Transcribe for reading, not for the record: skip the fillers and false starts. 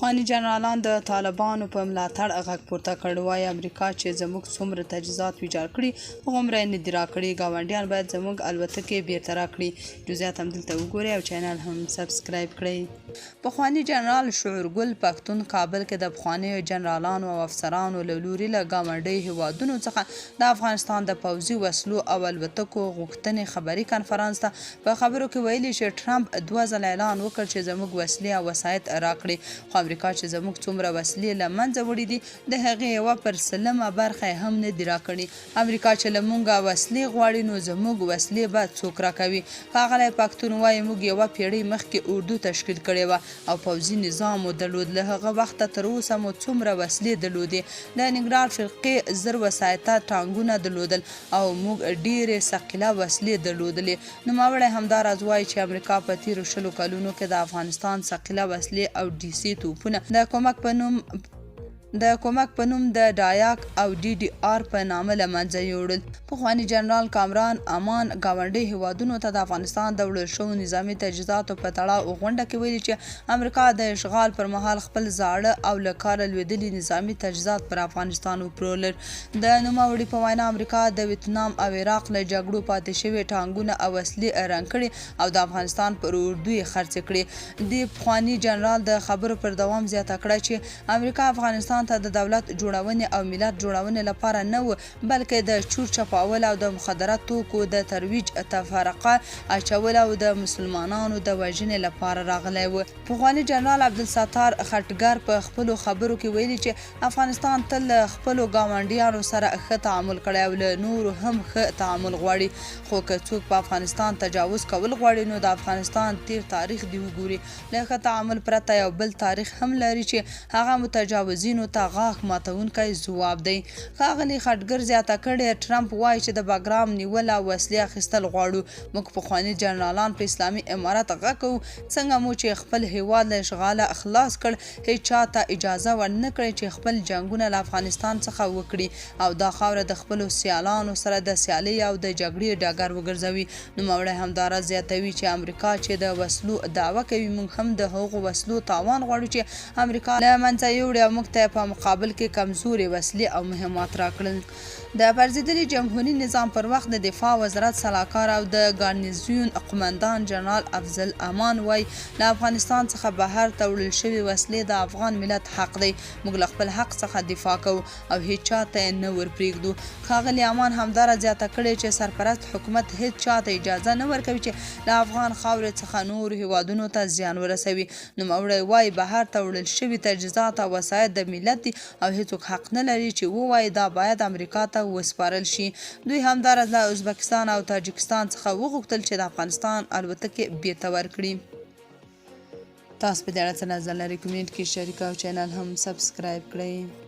پخواني جنرالان د طالبانو په ملاتړ غږ پورته کړ، وایي امریکا چې زموږ څومره تجهیزات ویجاړ کړي هغومره یې نه دي راکړي. ګاونډیان باید زموږ الوتکې بیرته راکړي. جزئیات همدلته وګورئ او چینل هم سبسکرایب کړئ. پخواني جنرال شعورګل پښتون کابل کې د پخوانیو جنرالانو او افسرانو له لوري له ګاونډیو هیوادونو څخه د افغانستان د پوځي وسلو او الوتکو غوښتنې خبري کنفرانس ته په خبرو کې ویلي چې ټرمپ 2 ځله اعلان وکړ چې زموږ وسلې او وسایط راکړي، خو امریکا چې زموږ څومره وسلې له منځه وړي دي د هغې 1% برخه هم نه دي راکړي. امریکا چې له موږ وسلې غواړي نو زموږ وسلې به څوک راکوي. ښاغلی پښتون وایي موږ 1 پیړۍ مخکې اردو تشکیل کړې وه او پوځي نظام مو درلود. له هغه وخته تر اوسه مو څومره وسلې درلودې. د ننګرهار فرقې 1000 وسایطه ټانګونه درلودل او موږ ډېرې ثقیله وسلې درلودلې. نوموړی همداراز وایي چې امریکا په تیرو 20 کلونو کې د افغانستان ثقیله وسلې او DC توپونه د کومک په نوم د ډایاک او DDR په نامه له منځه یوړل. پخواني جنرال کامران امان ګاونډي هیوادونو ته د افغانستان د وړل شویو نظامي تجهیزاتو په تړاو غونډه کې ویلي چې امریکا د اشغال پر مهال خپل زاړه او له کاره لوېدلي نظامي تجهیزات پر افغانستان وپلورل. د نوموړي په وینا امریکا د ویتنام او عراق له جګړو پاتې شوي ټانګونه او وسلې رنګ کړي او د افغانستان پر اردو یې خرڅې کړي. د پخواني جنرال د خبرو پر دوام زیاته کړه چې امریکا افغانستان ته د دولت جوړونې او ملت جوړونې لپاره نه و، بلکې د چور چپاول او د مخدره توکو د ترویج، تفرقه اچول او د مسلمانانو د وژنې لپاره راغلی و. پخواني جنرال عبدالستار خټګر په خپلو خبرو کې ویلي چې افغانستان تل له خپلو ګاونډیانو سره ښه تعامل کړی او له نورو هم ښه تعامل غواړي، خو که څوک په افغانستان تجاوز کول غواړي نو د افغانستان تیر تاریخ دی وګوري. له ښه تعامل پرته یو بل تاریخ هم لري چې هغه متجاوزینو ته غاښ ماتونکی ځواب دی. ښاغلي خټګر زیاته کړې ټرمپ وایي چې د بګرام نیول او وسلې اخیستل غواړو. موږ پخواني جنرالان په اسلامي امارت غږ کوو، څنګه مو چې خپل هیواد له اشغاله خلاص کړ هیڅ چا ته اجازه ورنه کړې چې خپل جنګونه له افغانستان څخه وکړي او دا خاوره د خپلو سیالانو سره د سیالۍ او د جګړې ډګر وګرځوي. نوموړی همداراز زیاتوي چې امریکا چې د وسلو دعوه کوي موږ هم د هغو وسلو تاوان غواړو چې امریکا له منځه یوړي او موږ ته په مقابل کې کمزورې وسلې او مهمات راکړل. د پرځېدلي جمهوري نظام پر وخت د دفاع وزارت سلاکار او د ګارنیزیون قمندان جنرال افضل امان وایي له افغانستان څخه بهر ته وړل شوي وسلې د افغان ملت حق دی. موږ له خپل حق څخه دفاع کوو او هیڅ چا ته یې نه ورپرېږدو. ښاغلي امان همداراز زیاته کړې چې سرپرست حکومت هیڅ چا ته اجازه نه ورکوي چې له افغان خاورې څخه نورو هیوادونو ته زیان ورسوي. نوموړی وایي بهر ته وړل شوي تجهیزات او وسایط د ملت دي او هیڅوک حق نه لري چې ووایي دا باید امریکا ته وسپارل شي. دوی همداراز له ازبکستان او تاجکستان څخه وغوښتل چې د افغانستان الوتکې بیرته ورکړي. تاسو په دې اړه څه نظر لرئ؟ کمنټ کې شریک او چینل هم سبسکرایب کړئ.